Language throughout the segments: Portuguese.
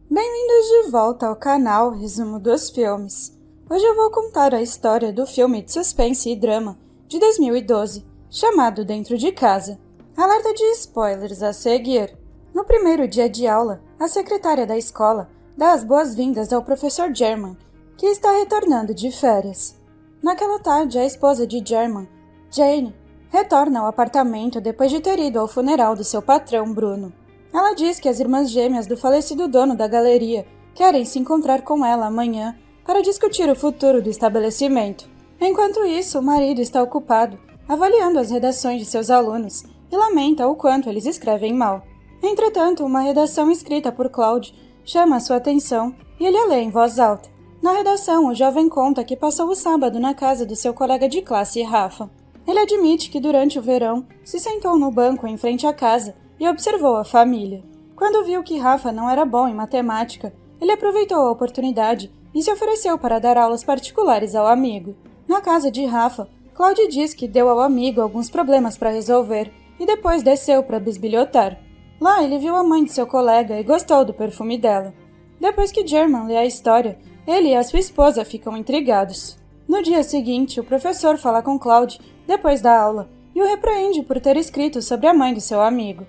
Bem-vindos de volta ao canal Resumo dos Filmes. Hoje eu vou contar a história do filme de suspense e drama de 2012, chamado Dentro de Casa. Alerta de spoilers a seguir. No primeiro dia de aula, a secretária da escola dá as boas-vindas ao professor German, que está retornando de férias. Naquela tarde, a esposa de German, Jane, retorna ao apartamento depois de ter ido ao funeral do seu patrão, Bruno. Ela diz que as irmãs gêmeas do falecido dono da galeria querem se encontrar com ela amanhã para discutir o futuro do estabelecimento. Enquanto isso, o marido está ocupado avaliando as redações de seus alunos e lamenta o quanto eles escrevem mal. Entretanto, uma redação escrita por Claude chama sua atenção e ele a lê em voz alta. Na redação, o jovem conta que passou o sábado na casa do seu colega de classe, Rafa. Ele admite que durante o verão se sentou no banco em frente à casa e observou a família. Quando viu que Rafa não era bom em matemática, ele aproveitou a oportunidade e se ofereceu para dar aulas particulares ao amigo. Na casa de Rafa, Claude diz que deu ao amigo alguns problemas para resolver e depois desceu para bisbilhotar. Lá ele viu a mãe de seu colega e gostou do perfume dela. Depois que German lê a história, ele e a sua esposa ficam intrigados. No dia seguinte, o professor fala com Claude depois da aula e o repreende por ter escrito sobre a mãe do seu amigo.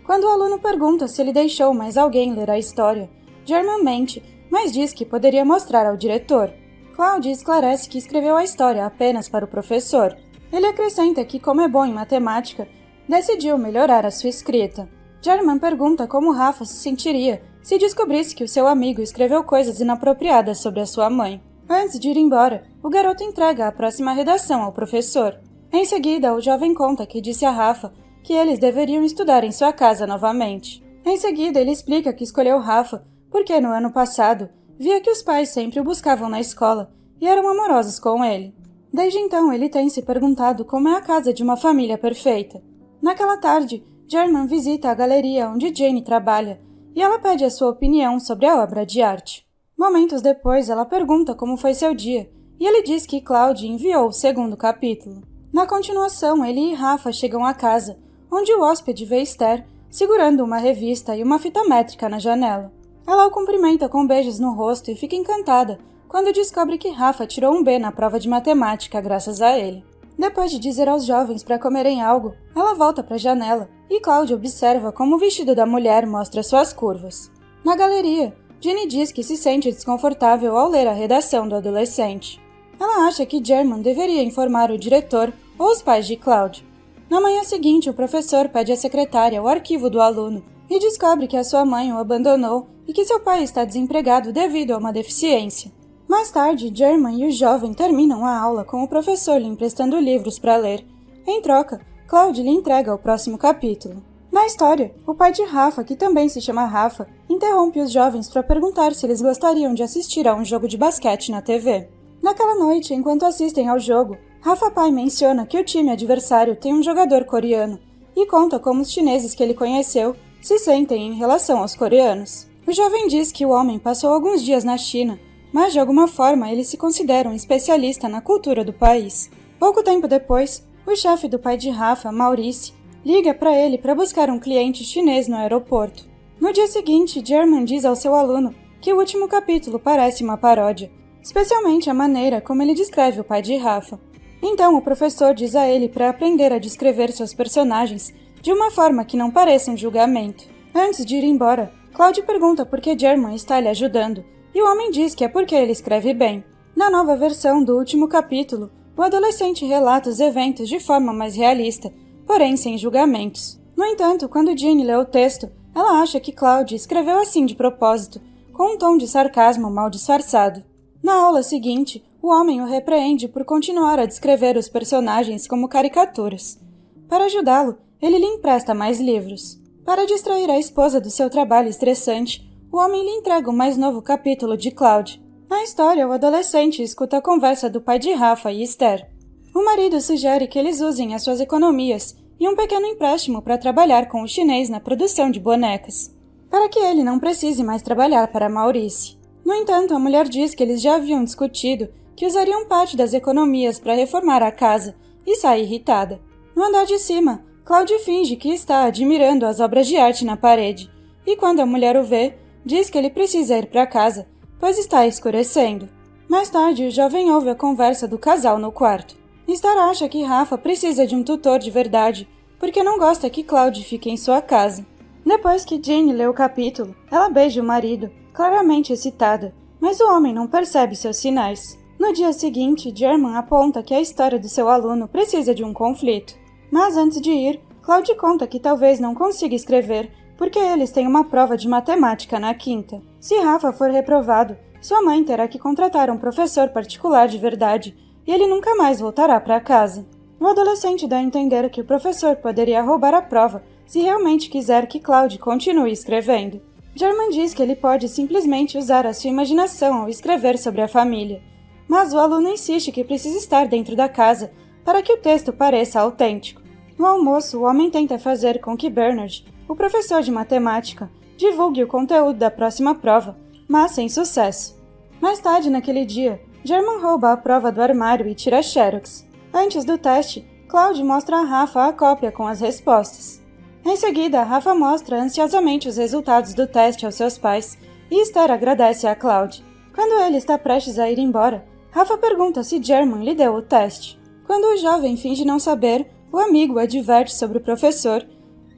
Quando o aluno pergunta se ele deixou mais alguém ler a história, German mente, mas diz que poderia mostrar ao diretor. Claude esclarece que escreveu a história apenas para o professor. Ele acrescenta que, como é bom em matemática, decidiu melhorar a sua escrita. German pergunta como Rafa se sentiria se descobrisse que o seu amigo escreveu coisas inapropriadas sobre a sua mãe. Antes de ir embora, o garoto entrega a próxima redação ao professor. Em seguida, o jovem conta que disse a Rafa que eles deveriam estudar em sua casa novamente. Em seguida, ele explica que escolheu Rafa porque no ano passado via que os pais sempre o buscavam na escola e eram amorosos com ele. Desde então, ele tem se perguntado como é a casa de uma família perfeita. Naquela tarde, German visita a galeria onde Jane trabalha e ela pede a sua opinião sobre a obra de arte. Momentos depois, ela pergunta como foi seu dia e ele diz que Claude enviou o segundo capítulo. Na continuação, ele e Rafa chegam à casa, onde o hóspede vê Esther segurando uma revista e uma fita métrica na janela. Ela o cumprimenta com beijos no rosto e fica encantada quando descobre que Rafa tirou um B na prova de matemática graças a ele. Depois de dizer aos jovens para comerem algo, ela volta para a janela e Claude observa como o vestido da mulher mostra suas curvas. Na galeria, Jenny diz que se sente desconfortável ao ler a redação do adolescente. Ela acha que German deveria informar o diretor ou os pais de Claude. Na manhã seguinte, o professor pede à secretária o arquivo do aluno e descobre que a sua mãe o abandonou e que seu pai está desempregado devido a uma deficiência. Mais tarde, German e o jovem terminam a aula com o professor lhe emprestando livros para ler. Em troca, Claude lhe entrega o próximo capítulo. Na história, o pai de Rafa, que também se chama Rafa, interrompe os jovens para perguntar se eles gostariam de assistir a um jogo de basquete na TV. Naquela noite, enquanto assistem ao jogo, Rafa pai menciona que o time adversário tem um jogador coreano e conta como os chineses que ele conheceu se sentem em relação aos coreanos. O jovem diz que o homem passou alguns dias na China, mas de alguma forma ele se considera um especialista na cultura do país. Pouco tempo depois, o chefe do pai de Rafa, Maurice, liga para ele para buscar um cliente chinês no aeroporto. No dia seguinte, German diz ao seu aluno que o último capítulo parece uma paródia, especialmente a maneira como ele descreve o pai de Rafa. Então o professor diz a ele para aprender a descrever seus personagens de uma forma que não pareça um julgamento. Antes de ir embora, Claude pergunta por que German está lhe ajudando, e o homem diz que é porque ele escreve bem. Na nova versão do último capítulo, o adolescente relata os eventos de forma mais realista, porém sem julgamentos. No entanto, quando Jane lê o texto, ela acha que Claude escreveu assim de propósito, com um tom de sarcasmo mal disfarçado. Na aula seguinte, o homem o repreende por continuar a descrever os personagens como caricaturas. Para ajudá-lo, ele lhe empresta mais livros. Para distrair a esposa do seu trabalho estressante, o homem lhe entrega o mais novo capítulo de Claude. Na história, o adolescente escuta a conversa do pai de Rafa e Esther. O marido sugere que eles usem as suas economias e um pequeno empréstimo para trabalhar com o chinês na produção de bonecas, para que ele não precise mais trabalhar para Maurice. No entanto, a mulher diz que eles já haviam discutido que usariam parte das economias para reformar a casa e sai irritada. No andar de cima, Claude finge que está admirando as obras de arte na parede, e quando a mulher o vê, diz que ele precisa ir para casa, pois está escurecendo. Mais tarde, o jovem ouve a conversa do casal no quarto. Star acha que Rafa precisa de um tutor de verdade, porque não gosta que Cloud fique em sua casa. Depois que Ginny lê o capítulo, ela beija o marido, claramente excitada, mas o homem não percebe seus sinais. No dia seguinte, German aponta que a história do seu aluno precisa de um conflito. Mas antes de ir, Cloud conta que talvez não consiga escrever, porque eles têm uma prova de matemática na quinta. Se Rafa for reprovado, sua mãe terá que contratar um professor particular de verdade, e ele nunca mais voltará para casa. O adolescente dá a entender que o professor poderia roubar a prova se realmente quiser que Cloud continue escrevendo. German diz que ele pode simplesmente usar a sua imaginação ao escrever sobre a família, mas o aluno insiste que precisa estar dentro da casa para que o texto pareça autêntico. No almoço, o homem tenta fazer com que Bernard, o professor de matemática, divulgue o conteúdo da próxima prova, mas sem sucesso. Mais tarde naquele dia, German rouba a prova do armário e tira xerox. Antes do teste, Cloud mostra a Rafa a cópia com as respostas. Em seguida, Rafa mostra ansiosamente os resultados do teste aos seus pais e Esther agradece a Cloud. Quando ele está prestes a ir embora, Rafa pergunta se German lhe deu o teste. Quando o jovem finge não saber, o amigo adverte sobre o professor,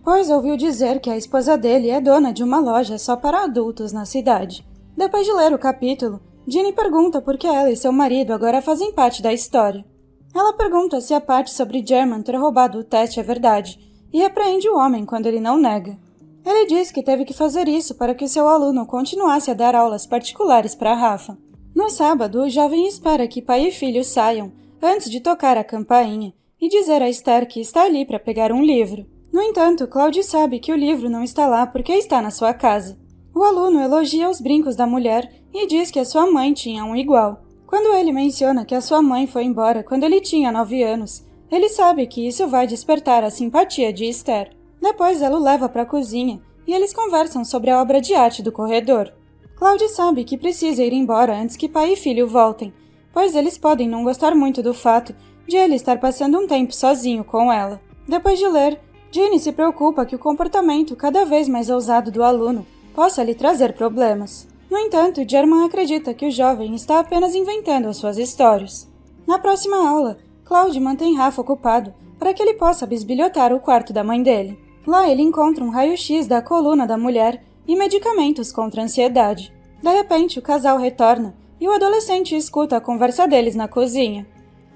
pois ouviu dizer que a esposa dele é dona de uma loja só para adultos na cidade. Depois de ler o capítulo, Ginny pergunta por que ela e seu marido agora fazem parte da história. Ela pergunta se a parte sobre German ter roubado o teste é verdade, e repreende o homem quando ele não nega. Ele diz que teve que fazer isso para que seu aluno continuasse a dar aulas particulares para Rafa. No sábado, o jovem espera que pai e filho saiam, antes de tocar a campainha, e dizer a Esther que está ali para pegar um livro. No entanto, Cloud sabe que o livro não está lá porque está na sua casa. O aluno elogia os brincos da mulher e diz que a sua mãe tinha um igual. Quando ele menciona que a sua mãe foi embora quando ele tinha 9 anos, ele sabe que isso vai despertar a simpatia de Esther. Depois ela o leva para a cozinha e eles conversam sobre a obra de arte do corredor. Cloud sabe que precisa ir embora antes que pai e filho voltem, pois eles podem não gostar muito do fato de ele estar passando um tempo sozinho com ela. Depois de ler, Ginny se preocupa que o comportamento cada vez mais ousado do aluno possa lhe trazer problemas. No entanto, German acredita que o jovem está apenas inventando as suas histórias. Na próxima aula, Cloud mantém Rafa ocupado para que ele possa bisbilhotar o quarto da mãe dele. Lá ele encontra um raio-x da coluna da mulher e medicamentos contra a ansiedade. De repente, o casal retorna e o adolescente escuta a conversa deles na cozinha.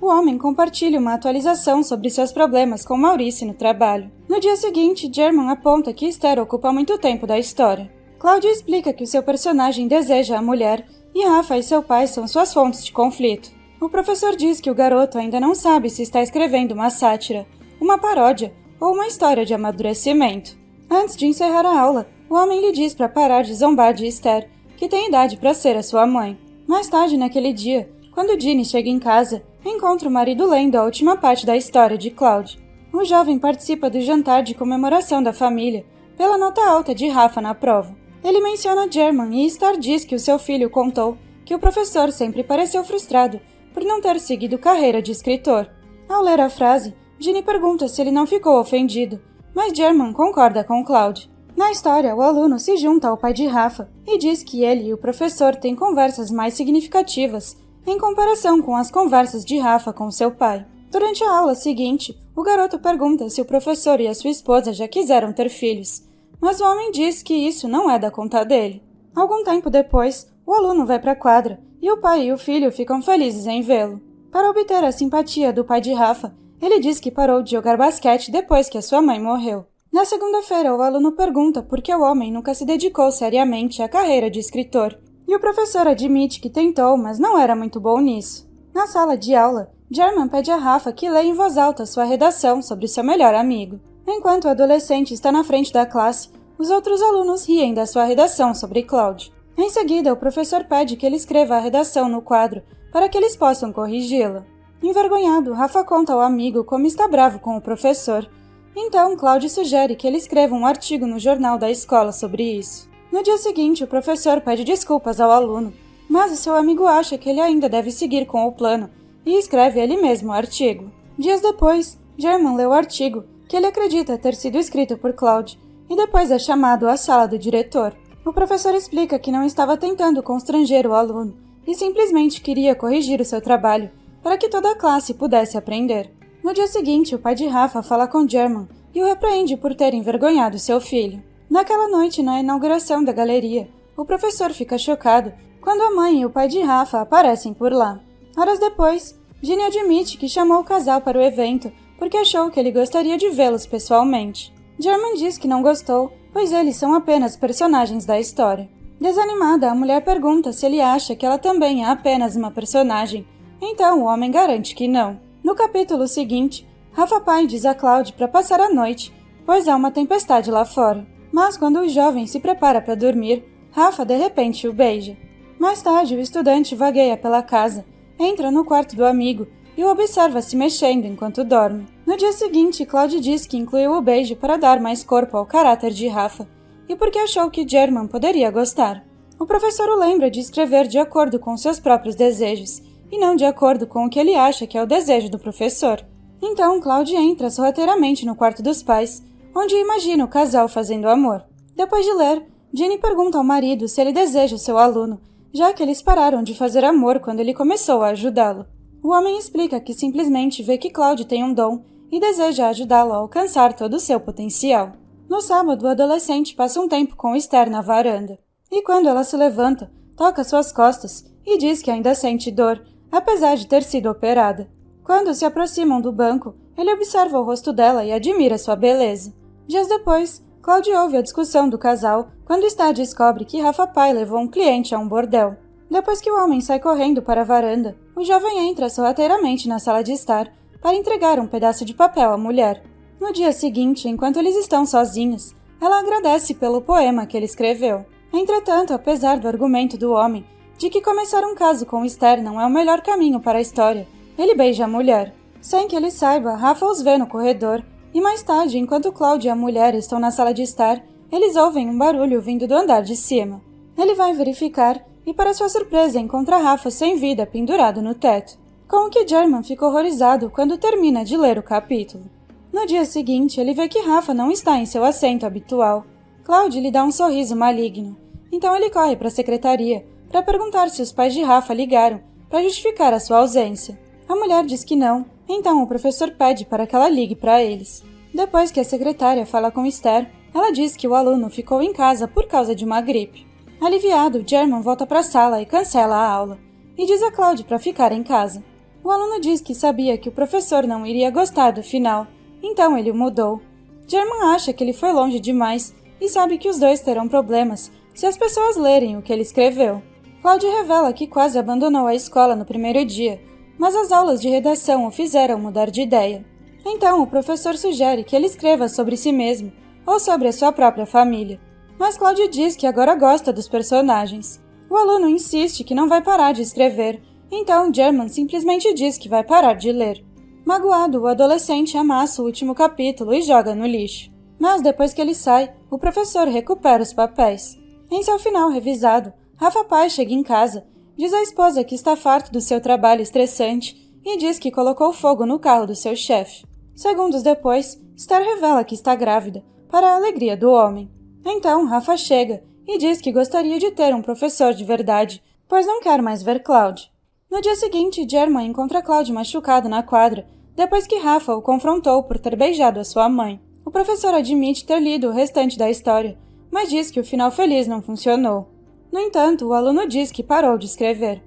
O homem compartilha uma atualização sobre seus problemas com Maurice no trabalho. No dia seguinte, German aponta que Esther ocupa muito tempo da história. Cláudia explica que o seu personagem deseja a mulher e Rafa e seu pai são suas fontes de conflito. O professor diz que o garoto ainda não sabe se está escrevendo uma sátira, uma paródia ou uma história de amadurecimento. Antes de encerrar a aula, o homem lhe diz para parar de zombar de Esther, que tem idade para ser a sua mãe. Mais tarde naquele dia, quando Ginny chega em casa, encontra o marido lendo a última parte da história de Cloud. O jovem participa do jantar de comemoração da família, pela nota alta de Rafa na prova. Ele menciona German e Star diz que o seu filho contou que o professor sempre pareceu frustrado por não ter seguido carreira de escritor. Ao ler a frase, Ginny pergunta se ele não ficou ofendido, mas German concorda com Cloud. Na história, o aluno se junta ao pai de Rafa e diz que ele e o professor têm conversas mais significativas em comparação com as conversas de Rafa com seu pai. Durante a aula seguinte, o garoto pergunta se o professor e a sua esposa já quiseram ter filhos, mas o homem diz que isso não é da conta dele. Algum tempo depois, o aluno vai para a quadra e o pai e o filho ficam felizes em vê-lo. Para obter a simpatia do pai de Rafa, ele diz que parou de jogar basquete depois que a sua mãe morreu. Na segunda-feira, o aluno pergunta por que o homem nunca se dedicou seriamente à carreira de escritor, e o professor admite que tentou, mas não era muito bom nisso. Na sala de aula, German pede a Rafa que leia em voz alta sua redação sobre seu melhor amigo. Enquanto o adolescente está na frente da classe, os outros alunos riem da sua redação sobre Cloud. Em seguida, o professor pede que ele escreva a redação no quadro para que eles possam corrigi-la. Envergonhado, Rafa conta ao amigo como está bravo com o professor. Então, Cloud sugere que ele escreva um artigo no jornal da escola sobre isso. No dia seguinte, o professor pede desculpas ao aluno, mas o seu amigo acha que ele ainda deve seguir com o plano e escreve ele mesmo o artigo. Dias depois, German lê o artigo, que ele acredita ter sido escrito por Cloud, e depois é chamado à sala do diretor. O professor explica que não estava tentando constranger o aluno e simplesmente queria corrigir o seu trabalho para que toda a classe pudesse aprender. No dia seguinte, o pai de Rafa fala com German e o repreende por ter envergonhado seu filho. Naquela noite, na inauguração da galeria, o professor fica chocado quando a mãe e o pai de Rafa aparecem por lá. Horas depois, Ginny admite que chamou o casal para o evento porque achou que ele gostaria de vê-los pessoalmente. German diz que não gostou, pois eles são apenas personagens da história. Desanimada, a mulher pergunta se ele acha que ela também é apenas uma personagem. Então o homem garante que não. No capítulo seguinte, Rafa pai diz a Cloud para passar a noite, pois há uma tempestade lá fora. Mas quando o jovem se prepara para dormir, Rafa de repente o beija. Mais tarde, o estudante vagueia pela casa, entra no quarto do amigo e o observa se mexendo enquanto dorme. No dia seguinte, Cloud diz que incluiu o beijo para dar mais corpo ao caráter de Rafa e porque achou que German poderia gostar. O professor o lembra de escrever de acordo com seus próprios desejos e não de acordo com o que ele acha que é o desejo do professor. Então, Cloud entra sorrateiramente no quarto dos pais, onde imagina o casal fazendo amor. Depois de ler, Ginny pergunta ao marido se ele deseja o seu aluno, já que eles pararam de fazer amor quando ele começou a ajudá-lo. O homem explica que simplesmente vê que Cloud tem um dom e deseja ajudá-lo a alcançar todo o seu potencial. No sábado, o adolescente passa um tempo com Esther na varanda. E quando ela se levanta, toca suas costas e diz que ainda sente dor, apesar de ter sido operada. Quando se aproximam do banco, ele observa o rosto dela e admira sua beleza. Dias depois, Cloud ouve a discussão do casal quando Esther descobre que Rafa pai levou um cliente a um bordel. Depois que o homem sai correndo para a varanda, o jovem entra sorrateiramente na sala de estar para entregar um pedaço de papel à mulher. No dia seguinte, enquanto eles estão sozinhos, ela agradece pelo poema que ele escreveu. Entretanto, apesar do argumento do homem de que começar um caso com Esther não é o melhor caminho para a história, ele beija a mulher. Sem que ele saiba, Rafa os vê no corredor e mais tarde, enquanto Cloud e a mulher estão na sala de estar, eles ouvem um barulho vindo do andar de cima. Ele vai verificar e, para sua surpresa, encontra Rafa sem vida pendurado no teto, com o que German fica horrorizado quando termina de ler o capítulo. No dia seguinte, ele vê que Rafa não está em seu assento habitual. Cloud lhe dá um sorriso maligno, então ele corre para a secretaria para perguntar se os pais de Rafa ligaram para justificar a sua ausência. A mulher diz que não, então o professor pede para que ela ligue para eles. Depois que a secretária fala com Esther, ela diz que o aluno ficou em casa por causa de uma gripe. Aliviado, German volta para a sala e cancela a aula, e diz a Cloud para ficar em casa. O aluno diz que sabia que o professor não iria gostar do final, então ele o mudou. German acha que ele foi longe demais e sabe que os dois terão problemas se as pessoas lerem o que ele escreveu. Cloud revela que quase abandonou a escola no primeiro dia, mas as aulas de redação o fizeram mudar de ideia. Então o professor sugere que ele escreva sobre si mesmo ou sobre a sua própria família, mas Cloud diz que agora gosta dos personagens. O aluno insiste que não vai parar de escrever, então German simplesmente diz que vai parar de ler. Magoado, o adolescente amassa o último capítulo e joga no lixo. Mas depois que ele sai, o professor recupera os papéis. Em seu final revisado, Rafa pai chega em casa, diz à esposa que está farto do seu trabalho estressante e diz que colocou fogo no carro do seu chefe. Segundos depois, Esther revela que está grávida, para a alegria do homem. Então, Rafa chega e diz que gostaria de ter um professor de verdade, pois não quer mais ver Cloud. No dia seguinte, German encontra Cloud machucado na quadra, depois que Rafa o confrontou por ter beijado a sua mãe. O professor admite ter lido o restante da história, mas diz que o final feliz não funcionou. No entanto, o aluno diz que parou de escrever.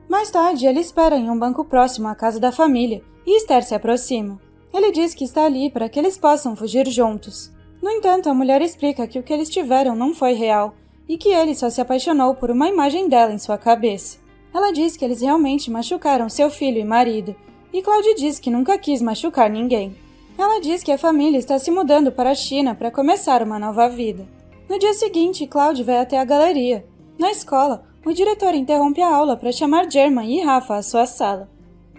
Mais tarde, ele espera em um banco próximo à casa da família e Esther se aproxima. Ele diz que está ali para que eles possam fugir juntos. No entanto, a mulher explica que o que eles tiveram não foi real e que ele só se apaixonou por uma imagem dela em sua cabeça. Ela diz que eles realmente machucaram seu filho e marido, e Cloud diz que nunca quis machucar ninguém. Ela diz que a família está se mudando para a China para começar uma nova vida. No dia seguinte, Cloud vai até a galeria. Na escola, o diretor interrompe a aula para chamar German e Rafa à sua sala.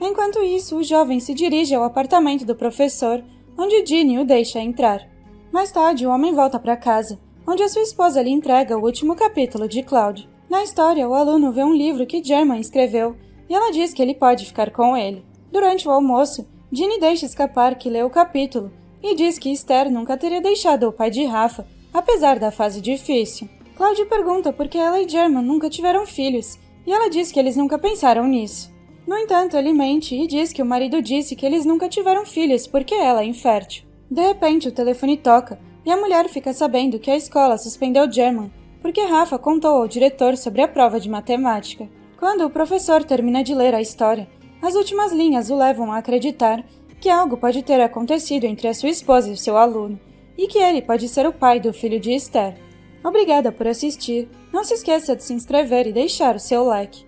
Enquanto isso, o jovem se dirige ao apartamento do professor, onde Ginny o deixa entrar. Mais tarde, o homem volta para casa, onde a sua esposa lhe entrega o último capítulo de Cloud. Na história, o aluno vê um livro que German escreveu e ela diz que ele pode ficar com ele. Durante o almoço, Ginny deixa escapar que leu o capítulo e diz que Esther nunca teria deixado o pai de Rafa, apesar da fase difícil. Cláudio pergunta por que ela e German nunca tiveram filhos, e ela diz que eles nunca pensaram nisso. No entanto, ele mente e diz que o marido disse que eles nunca tiveram filhos porque ela é infértil. De repente, o telefone toca e a mulher fica sabendo que a escola suspendeu German porque Rafa contou ao diretor sobre a prova de matemática. Quando o professor termina de ler a história, as últimas linhas o levam a acreditar que algo pode ter acontecido entre a sua esposa e o seu aluno, e que ele pode ser o pai do filho de Esther. Obrigada por assistir. Não se esqueça de se inscrever e deixar o seu like.